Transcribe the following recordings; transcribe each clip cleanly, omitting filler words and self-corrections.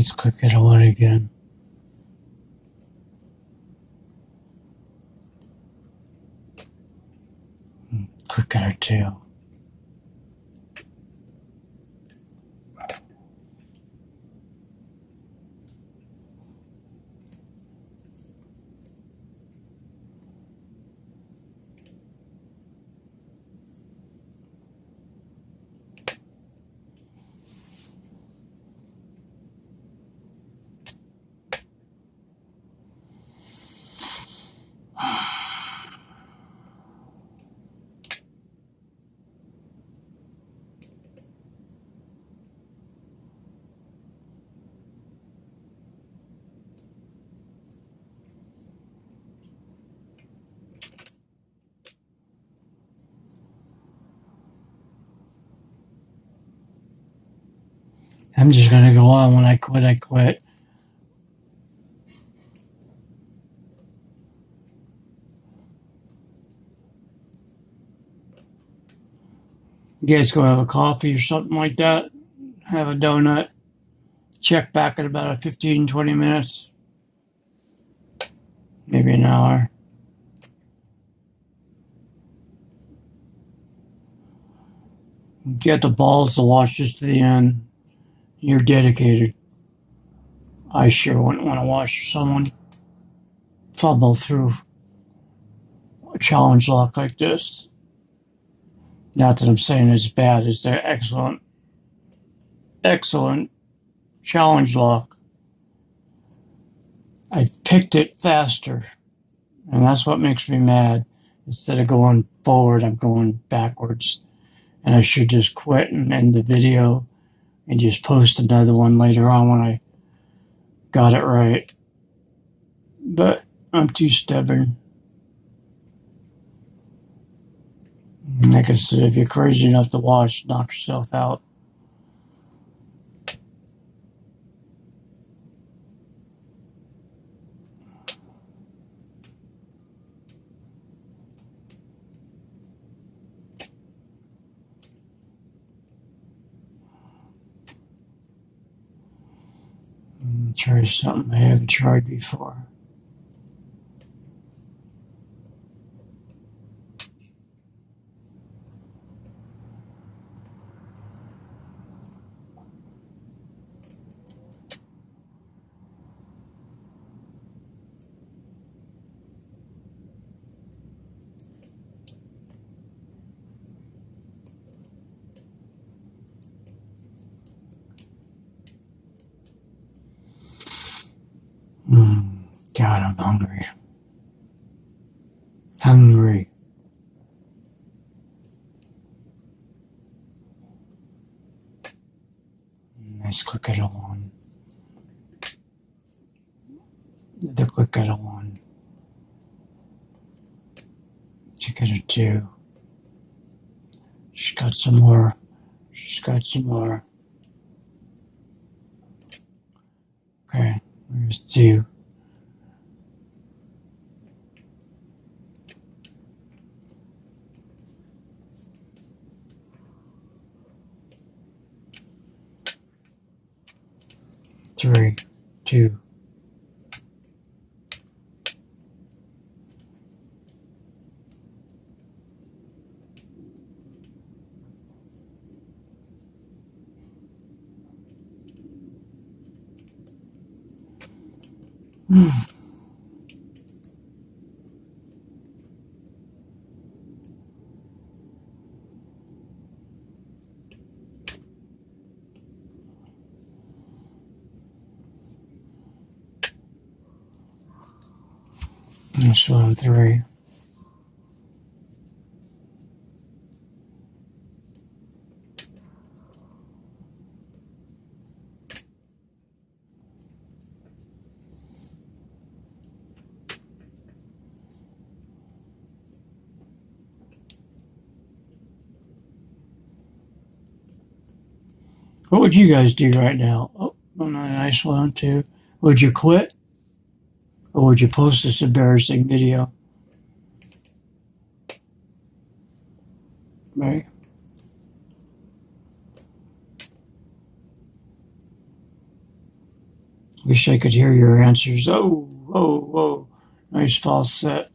Let's click it on again. Click at it too. I'm just going to go on. When I quit, I quit. You guys go have a coffee or something like that. Have a donut. Check back in about 15, 20 minutes. Maybe an hour. Get the balls to watch this to the end. You're dedicated. I sure wouldn't want to watch someone fumble through a challenge lock like this. Not that I'm saying it's bad, it's an excellent, excellent challenge lock. I picked it faster, and that's what makes me mad. Instead of going forward, I'm going backwards. And I should just quit and end the video and just post another one later on when I got it right. But I'm too stubborn. Like I said, if you're crazy enough to watch, knock yourself out. Try something I haven't tried before. God, I'm hungry. Hungry. Let's click it on. The click it on. Check it two. She's got some more. She's got some more. Okay, there's two. Three, two. This one, three. What would you guys do right now? Oh, a nice one too. Would you quit? Or would you post this embarrassing video? Right? Wish I could hear your answers. Oh, oh, oh. Nice false set.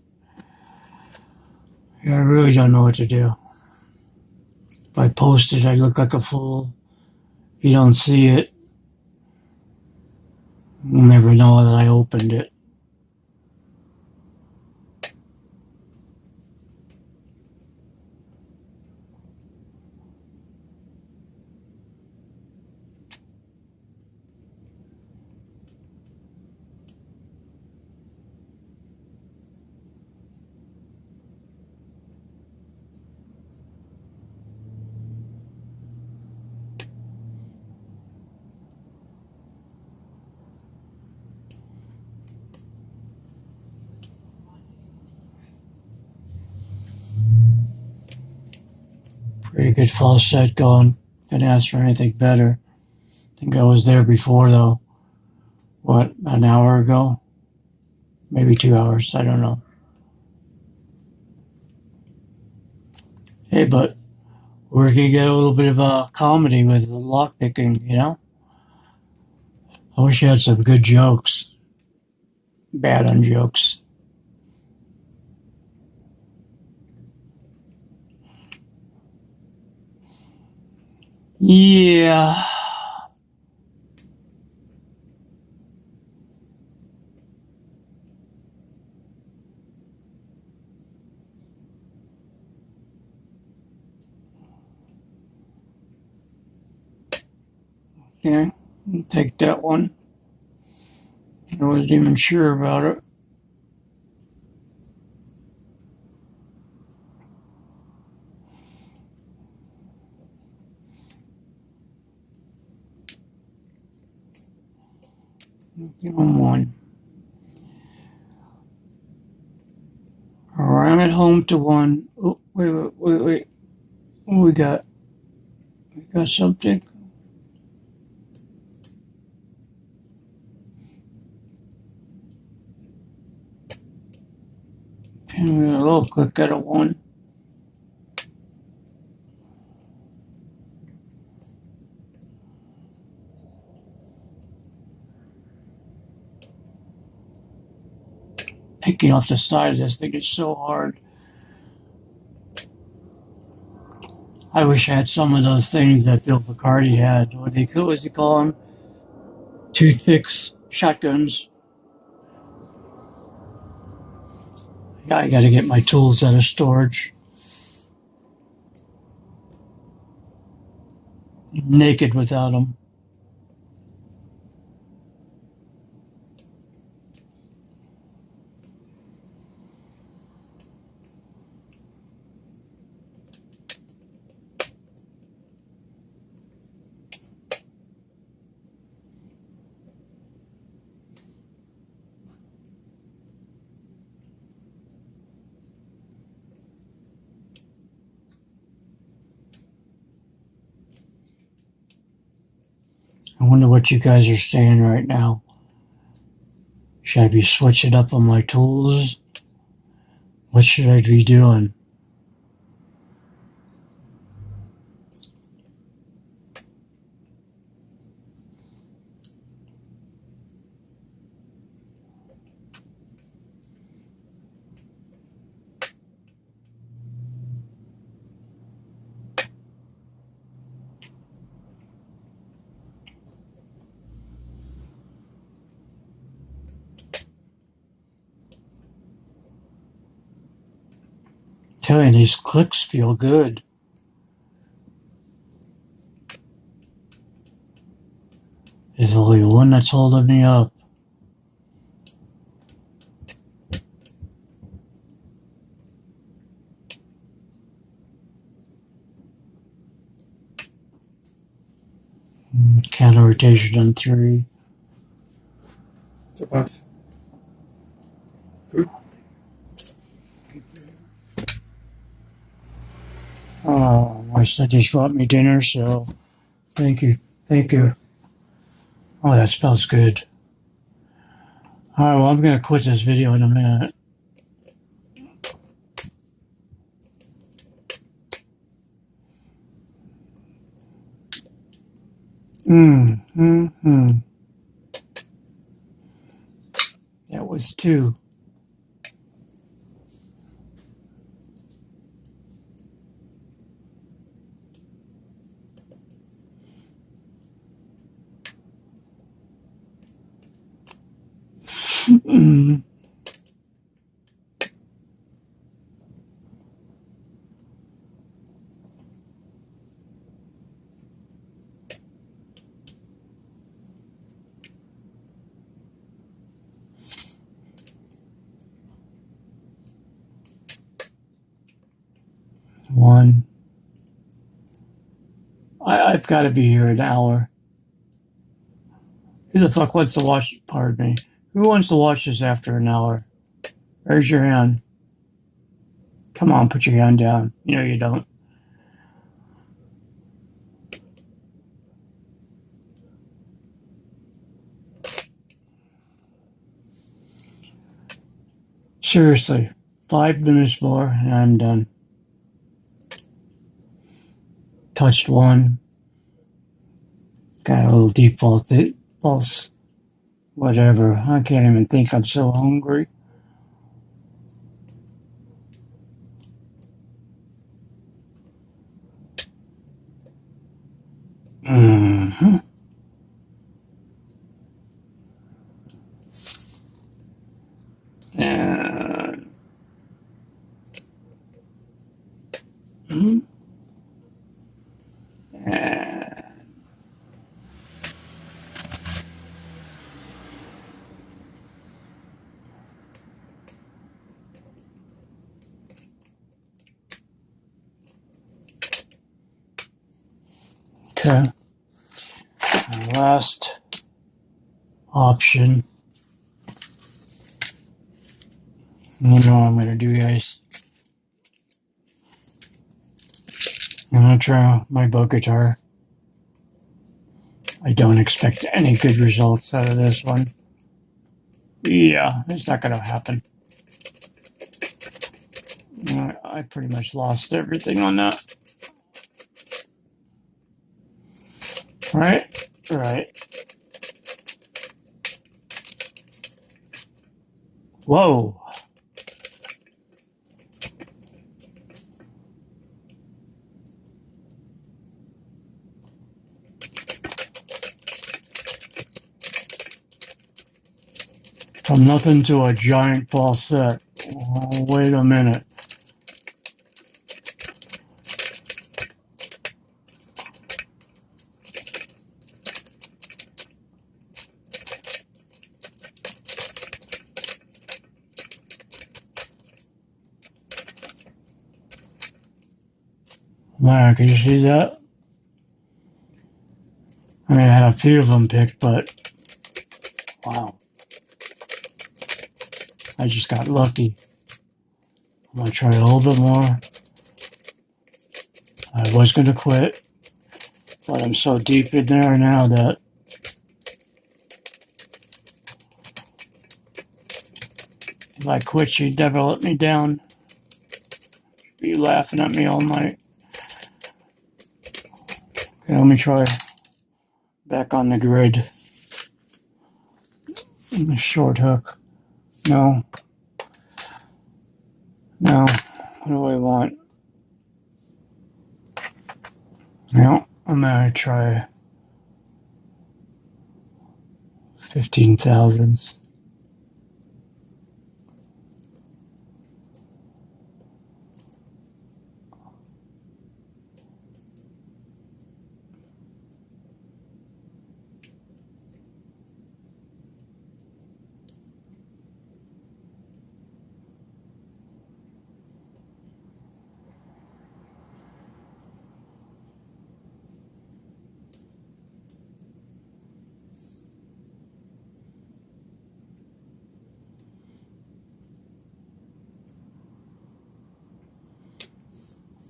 Yeah, I really don't know what to do. If I post it, I look like a fool. If you don't see it, you'll never know that I opened it. Pretty good false set going. Didn't ask for anything better. I think I was there before though. What, an hour ago? Maybe 2 hours. I don't know. Hey, but we're gonna get a little bit of a comedy with the lock picking, you know? I wish you had some good jokes. Bad on jokes. Yeah. Okay, I'll take that one. I wasn't even sure about it. Give them one. Ram it home to one. Oh, wait. What we got? We got something. And a little click at a one. Picking off the side of this thing is so hard. I wish I had some of those things that Bill Picardi had. What does he call them? Toothpicks, shotguns. I got to get my tools out of storage. Naked without them. I wonder what you guys are saying right now. Should I be switching up on my tools? What should I be doing? Telling you, these clicks feel good. There's only one that's holding me up. Counter rotation on 3. Oh, my son just brought me dinner, so thank you. Oh, that smells good. All right, well, I'm going to quit this video in a minute. was 2. One. I've got to be here an hour. Who the fuck wants to watch? Pardon me. Who wants to watch this after an hour? Raise your hand. Come on, put your hand down. You know you don't. Seriously, 5 minutes more and I'm done. Touched 1. Got a little deep false, whatever. I can't even think. I'm so hungry. Mm-hmm. And and okay. And last option. You know what I'm gonna do, guys. I'm gonna try my bow guitar. I don't expect any good results out of this one. Yeah, it's not gonna happen. I pretty much lost everything on that. Right? Whoa. From nothing to a giant falset. Oh, wait a minute. Man, can you see that? I mean, I had a few of them picked, but wow. I just got lucky. I'm going to try a little bit more. I was going to quit, but I'm so deep in there now that if I quit, she'd never let me down. She'd be laughing at me all night. Okay, let me try back on the grid. The short hook. No. What do I want? No, I'm going to try 15 thousandths.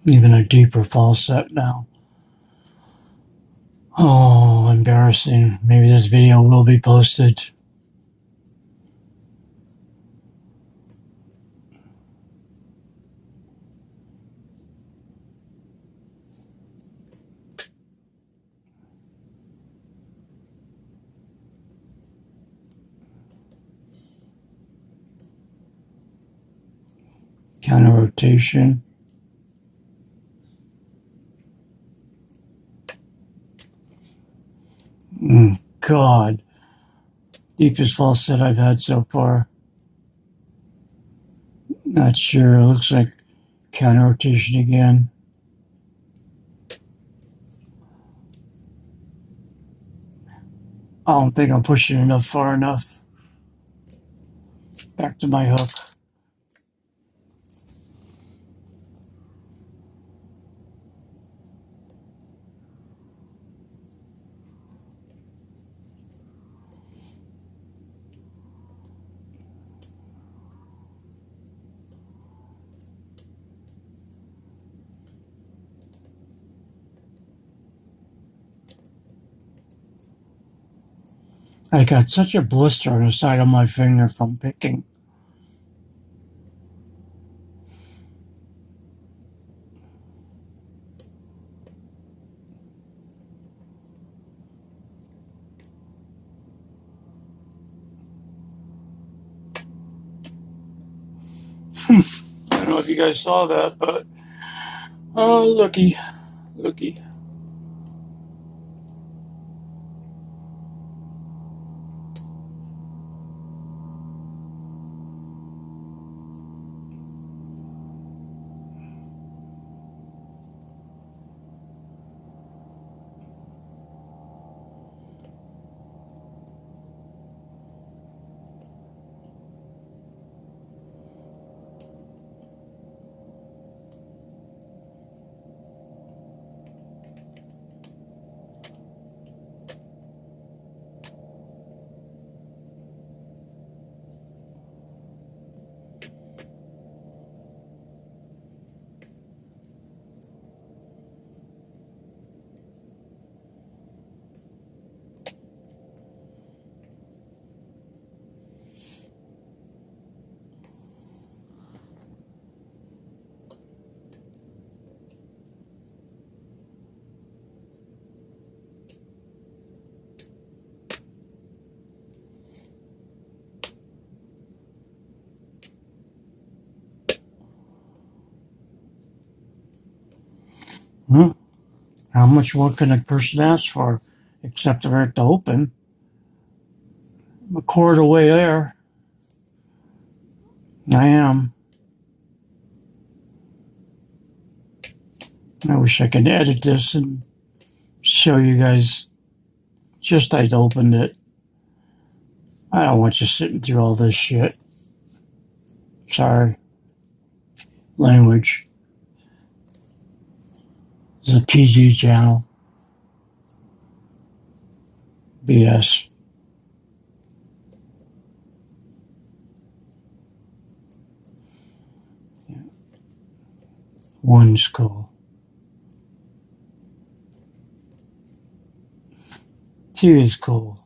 Even a deeper falset now. Oh, embarrassing. Maybe this video will be posted. Counter rotation. God. Deepest false set I've had so far. Not sure. It looks like counter rotation again. I don't think I'm pushing enough far enough. Back to my hook. I got such a blister on the side of my finger from picking. I don't know if you guys saw that, but oh, looky. How much more can a person ask for, except for it to open? I'm a quarter away there. I am. I wish I could edit this and show you guys just I opened it. I don't want you sitting through all this shit. Sorry. Language. This is a PG channel. BS. Yeah. One's cool. 2 is cool.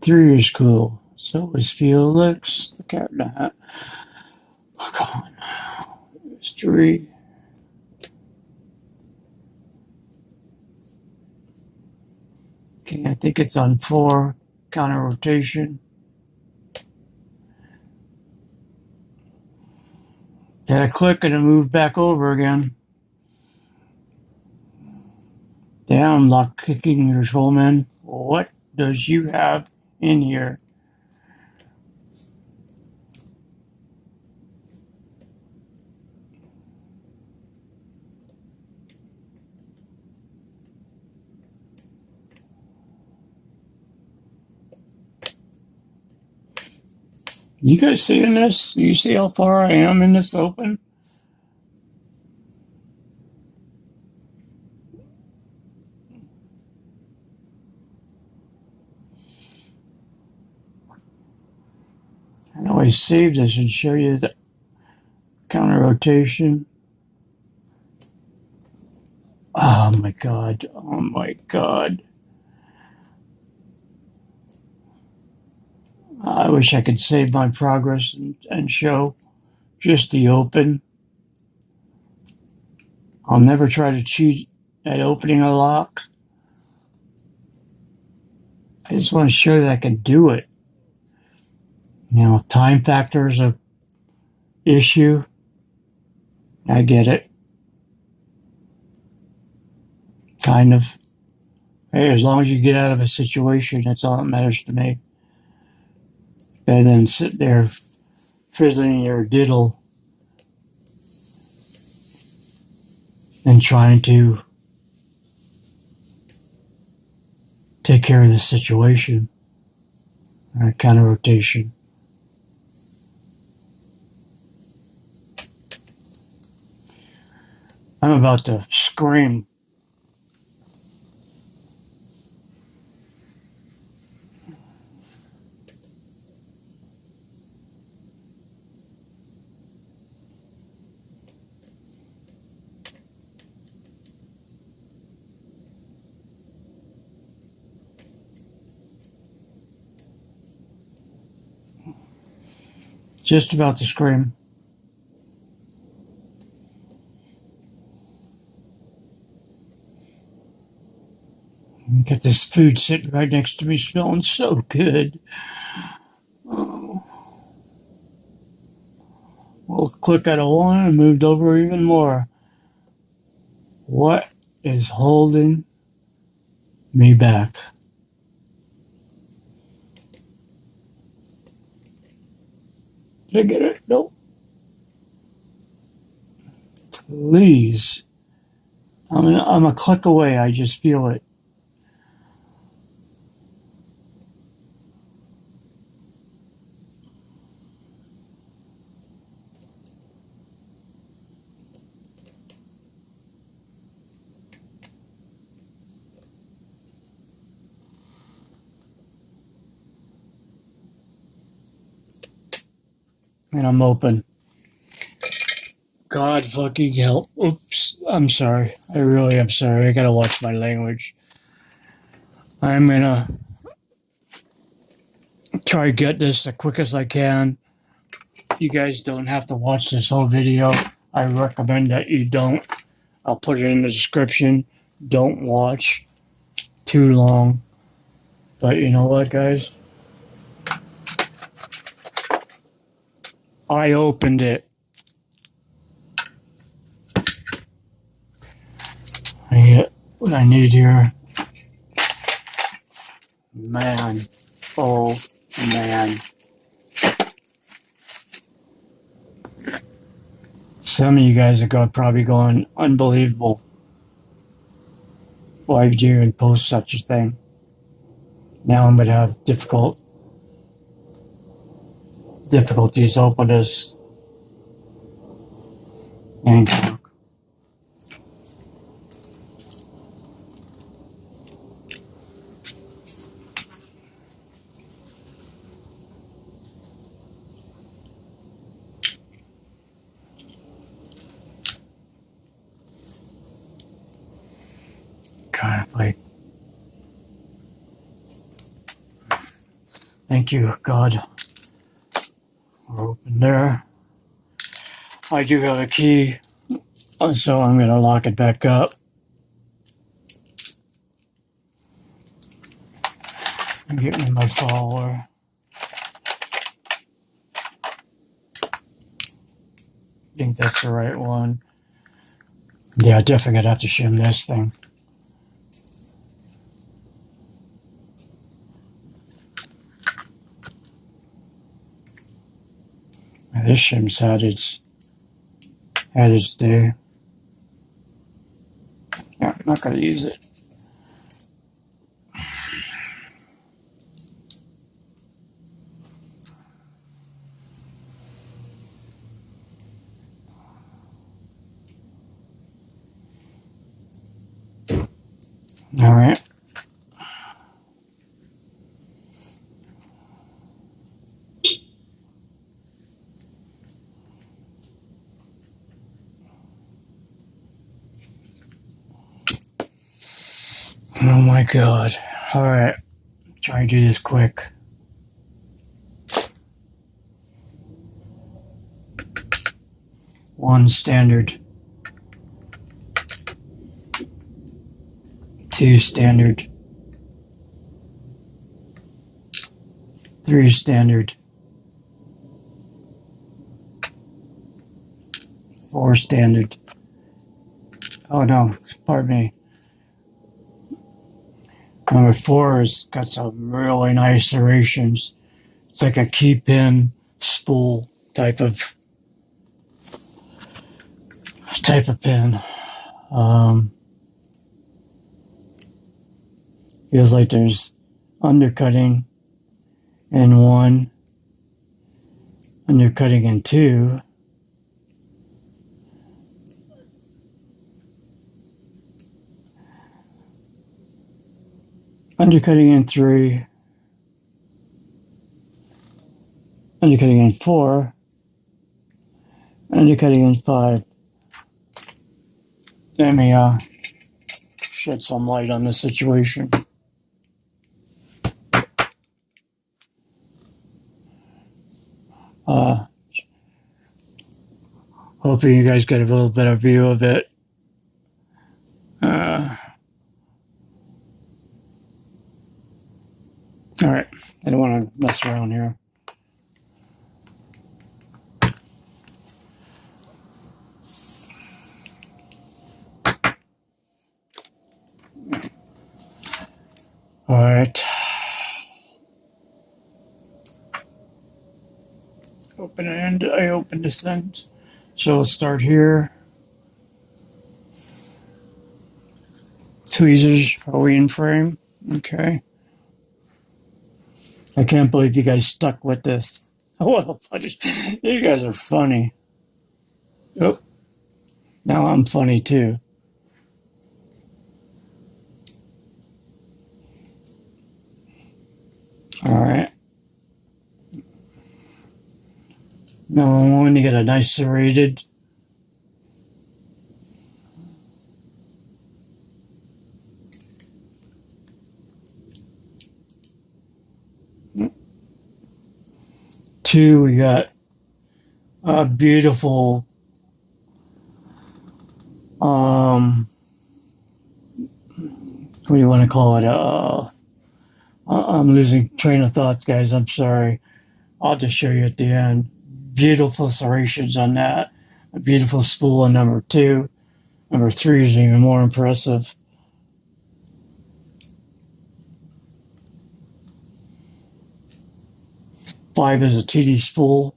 3 is cool. So is Felix, the cat in the hat. Oh, come on. There's 3. Okay, I think it's on 4. Counter rotation. Had a click and it moved back over again. Damn, lock kicking patrolmen. What does you have in here? You guys seeing this? You see how far I am in this open? I know I saved this and show you the counter rotation. Oh my god. Oh my god. I wish I could save my progress and show just the open. I'll never try to cheat at opening a lock. I just want to show that I can do it. You know, time factor is a issue. I get it. Kind of. Hey, as long as you get out of a situation, that's all that matters to me. Better than sit there fizzling your diddle and trying to take care of the situation. Counter rotation. I'm about to scream. Just about to scream. Got this food sitting right next to me smelling so good. Oh. Well, click out of one and moved over even more. What is holding me back? Did I get it? Nope. Please. I'm a click away. I just feel it. And I'm open. God fucking help. Oops. I'm sorry. I really am sorry. I gotta watch my language. I'm gonna try to get this as quick as I can. You guys don't have to watch this whole video. I recommend that you don't. I'll put it in the description. Don't watch too long. But you know what, guys? I opened it. I get what I need here. Man. Oh, man. Some of you guys are probably going, unbelievable. Why would you even post such a thing? Now I'm going to have difficulties open this and kind of like, thank you, God. We're open there. I do have a key, so I'm going to lock it back up. I'm getting my follower. I think that's the right one. Yeah, definitely going to have to shim this thing. This shim's had its day. Yeah, I'm not going to use it. All right. Oh my God. All right. Try and do this quick. One standard. Two standard. Three standard. 4 standard. Oh no, pardon me. Number 4 has got some really nice serrations. It's like a key pin spool type of pin. Feels like there's undercutting in 1, undercutting in 2, undercutting in 3, undercutting in 4, undercutting in 5. Let me shed some light on this situation. Hoping you guys get a little better view of it. Alright, I don't want to mess around here. Alright. Open end, I open descent. So we'll start here. Tweezers, are we in frame? Okay. I can't believe you guys stuck with this. Oh, you guys are funny. Oh, now I'm funny too. Alright. Now I want to get a nice serrated. Two, we got a beautiful what do you want to call it? I'm losing train of thoughts, guys. I'm sorry. I'll just show you at the end. Beautiful serrations on that. A beautiful spool on number 2. Number 3 is even more impressive. Five is a TD spool.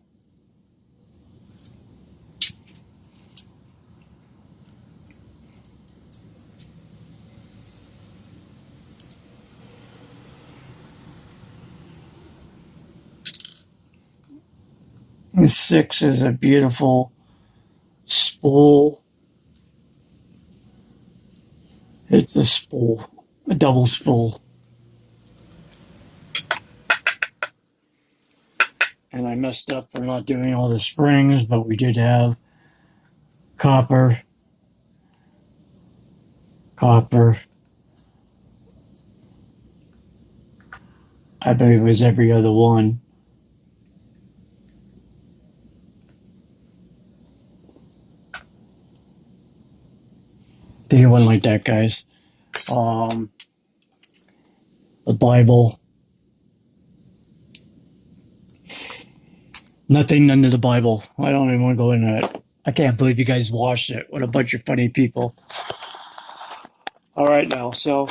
And 6 is a beautiful spool. It's a spool, a double spool. And I messed up for not doing all the springs, but we did have copper. I believe it was every other one. Think it went like that, guys. The Bible. Nothing under the Bible. I don't even want to go into it. I can't believe you guys watched it. What a bunch of funny people. All right, now, so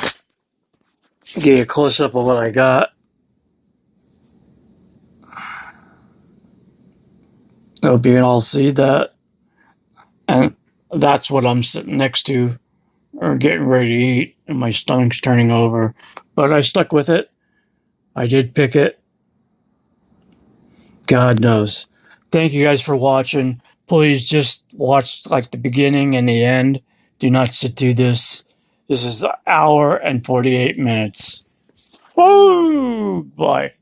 give you a close-up of what I got. I hope you can all see that. And that's what I'm sitting next to or getting ready to eat, and my stomach's turning over. But I stuck with it. I did pick it. God knows. Thank you guys for watching. Please just watch like the beginning and the end. Do not sit through this. This is an hour and 48 minutes. Woo! Bye.